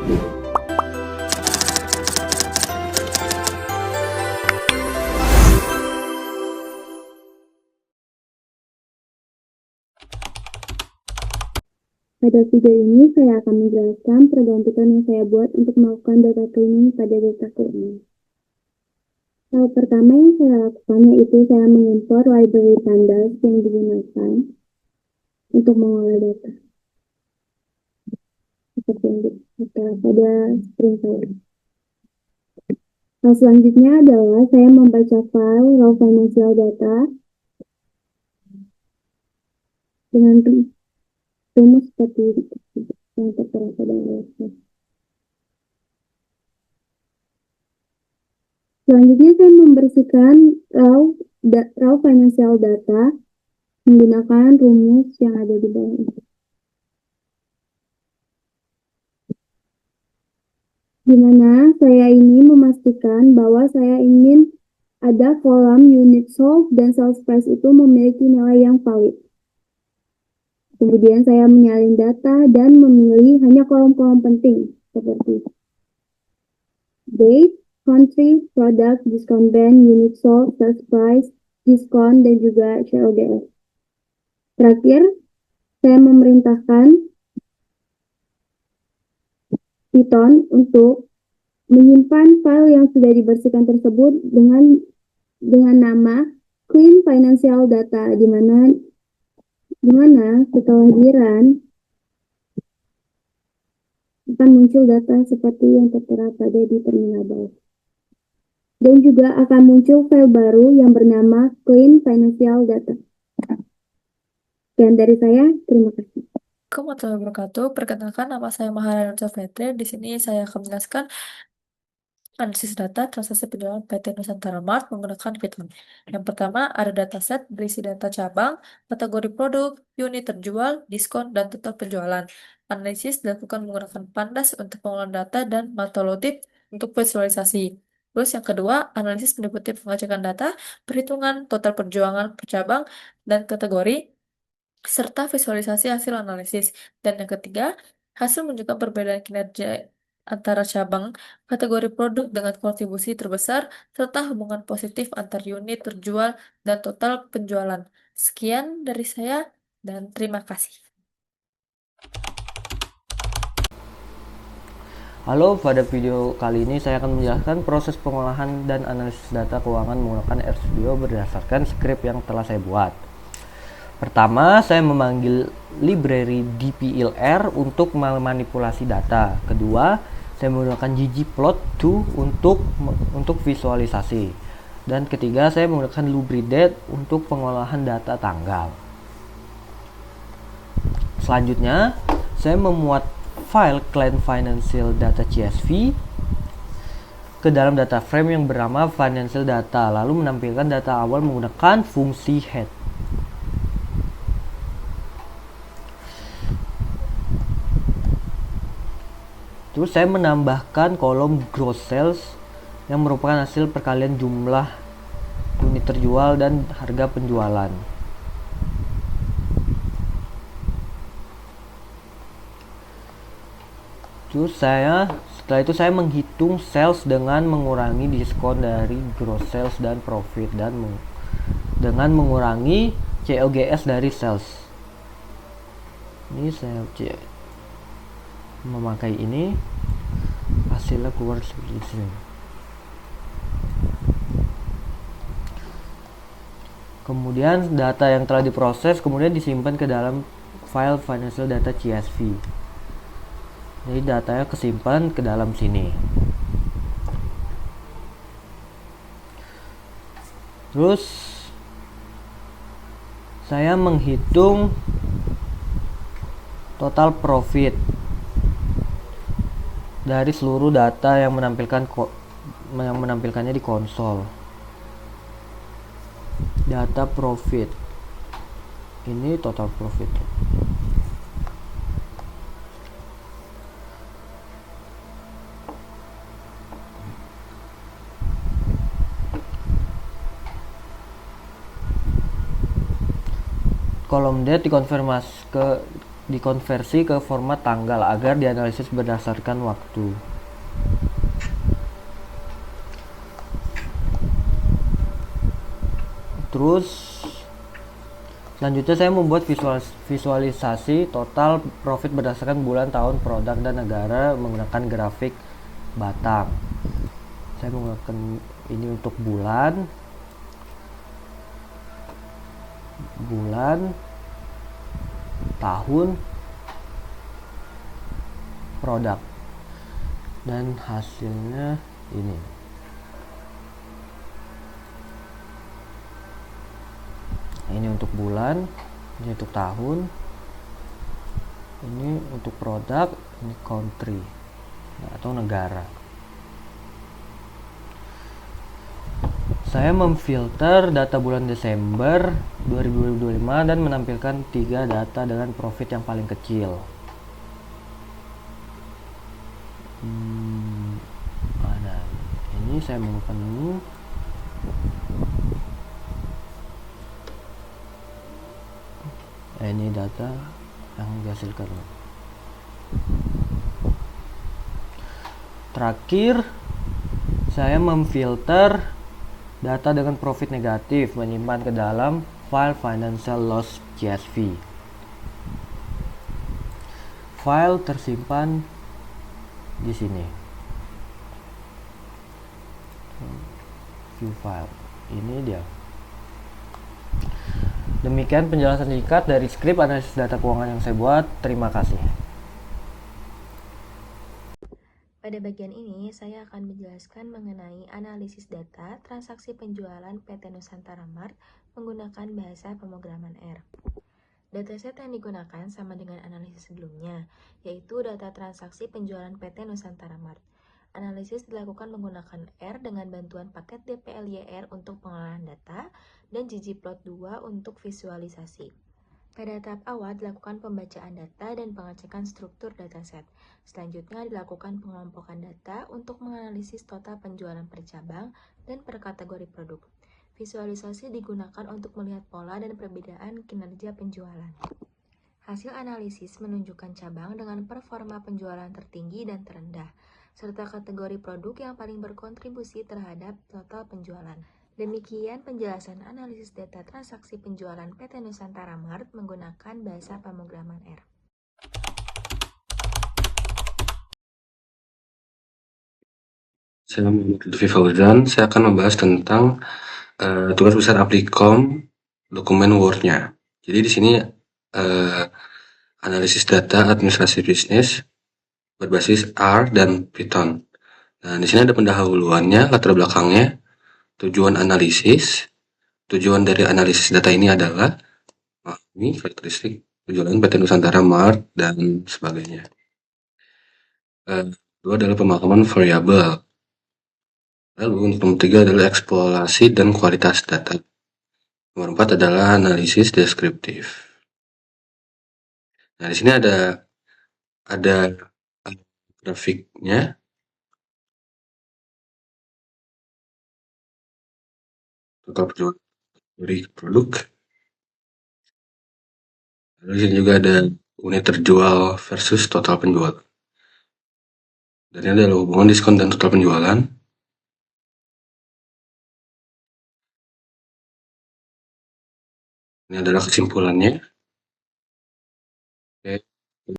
Pada video ini saya akan menjelaskan program Python yang saya buat untuk melakukan data cleaning pada data cleaning. Hal pertama yang saya lakukan yaitu saya mengimpor library pandas yang digunakan untuk mengolah data. Seperti yang dikatakan pada screen saya. Hal selanjutnya adalah saya membaca file raw financial data dengan rumus seperti yang tertera pada layar. Selanjutnya saya membersihkan raw financial data menggunakan rumus yang ada di bawah ini. Di mana saya ini memastikan bahwa saya ingin ada kolom unit sold dan sales price itu memiliki nilai yang valid. Kemudian saya menyalin data dan memilih hanya kolom-kolom penting seperti date, country, product, discount band, unit sold, sales price, diskon, dan juga COGS. Terakhir, saya memerintahkan Python untuk menyimpan file yang sudah dibersihkan tersebut dengan nama clean financial data, di mana setelah di-run akan muncul data seperti yang tertera pada di terminal bawah. Dan juga akan muncul file baru yang bernama clean financial data. Sekian dari saya, terima kasih. Assalamualaikum warahmatullahi wabarakatuh. Perkenalkan, nama saya Maharani Fetri. Di sini saya akan menjelaskan analisis data transaksi penjualan PT Nusantara Mart menggunakan Python. Yang pertama, ada dataset berisi data cabang, kategori produk, unit terjual, diskon, dan total penjualan. Analisis dilakukan menggunakan Pandas untuk pengolahan data dan Matplotlib untuk visualisasi. Terus yang kedua, analisis meliputi pengecekan data, perhitungan total perjuangan per cabang, dan kategori, serta visualisasi hasil analisis. Dan yang ketiga, hasil menunjukkan perbedaan kinerja antara cabang, kategori produk dengan kontribusi terbesar, serta hubungan positif antar unit terjual dan total penjualan. Sekian dari saya, dan terima kasih. Halo, pada video kali ini saya akan menjelaskan proses pengolahan dan analisis data keuangan menggunakan RStudio berdasarkan skrip yang telah saya buat. Pertama, saya memanggil library dplr untuk memanipulasi data. Kedua, saya menggunakan ggplot2 untuk visualisasi. Dan ketiga, saya menggunakan lubridate untuk pengolahan data tanggal. Selanjutnya, saya memuat file clean financial data CSV ke dalam data frame yang bernama financial data, lalu menampilkan data awal menggunakan fungsi head. Terus saya menambahkan kolom gross sales yang merupakan hasil perkalian jumlah unit terjual dan harga penjualan. Terus setelah itu saya menghitung sales dengan mengurangi diskon dari gross sales dan profit dan dengan mengurangi COGS dari sales. Ini saya memakai ini, hasilnya keluar seperti ini. Kemudian data yang telah diproses kemudian disimpan ke dalam file financial data CSV. Jadi datanya kesimpan ke dalam sini. Terus saya menghitung total profit dari seluruh data yang menampilkannya di konsol. Data profit. Ini total profit. Kolom date dikonfirmasi dikonversi ke format tanggal agar dianalisis berdasarkan waktu. Terus selanjutnya saya membuat visualisasi total profit berdasarkan bulan, tahun, produk, dan negara menggunakan grafik batang. Saya menggunakan ini untuk bulan, tahun, produk, dan hasilnya ini. Ini untuk bulan, ini untuk tahun, ini untuk produk, ini country atau negara. Saya memfilter data bulan Desember 2025 dan menampilkan 3 data dengan profit yang paling kecil. Ada ini, saya menggunakan ini. Ini data yang dihasilkan. Terakhir, saya memfilter data dengan profit negatif, menyimpan ke dalam file financial loss CSV. File tersimpan di sini. View file. Ini dia. Demikian penjelasan singkat dari skrip analisis data keuangan yang saya buat. Terima kasih. Pada bagian ini, saya akan menjelaskan mengenai analisis data transaksi penjualan PT Nusantara Mart menggunakan bahasa pemrograman R. Dataset yang digunakan sama dengan analisis sebelumnya, yaitu data transaksi penjualan PT Nusantara Mart. Analisis dilakukan menggunakan R dengan bantuan paket dplyr untuk pengolahan data dan ggplot2 untuk visualisasi. Pada tahap awal dilakukan pembacaan data dan pengecekan struktur dataset. Selanjutnya dilakukan pengelompokan data untuk menganalisis total penjualan per cabang dan per kategori produk. Visualisasi digunakan untuk melihat pola dan perbedaan kinerja penjualan. Hasil analisis menunjukkan cabang dengan performa penjualan tertinggi dan terendah, serta kategori produk yang paling berkontribusi terhadap total penjualan. Demikian penjelasan analisis data transaksi penjualan PT Nusantara Mart menggunakan bahasa pemrograman R. Saya Muhammad Lutfi Fauzan. Saya akan membahas tentang tugas besar Applikom dokumen Word-nya. Jadi di sini analisis data administrasi bisnis berbasis R dan Python. Nah, di sini ada pendahuluannya, latar belakangnya, tujuan analisis. Tujuan dari analisis data ini adalah ini karakteristik penjualan PT Nusantara Mart dan sebagainya. Kedua adalah pemakaman variabel. Lalu untuk nomor 3 adalah eksplorasi dan kualitas data. Nomor 4 adalah analisis deskriptif. Nah, di sini ada grafiknya. Total penjualan dari produk. Lalu di sini juga ada unit terjual versus total penjual. Dan ini adalah hubungan diskon dan total penjualan. Ini adalah kesimpulannya.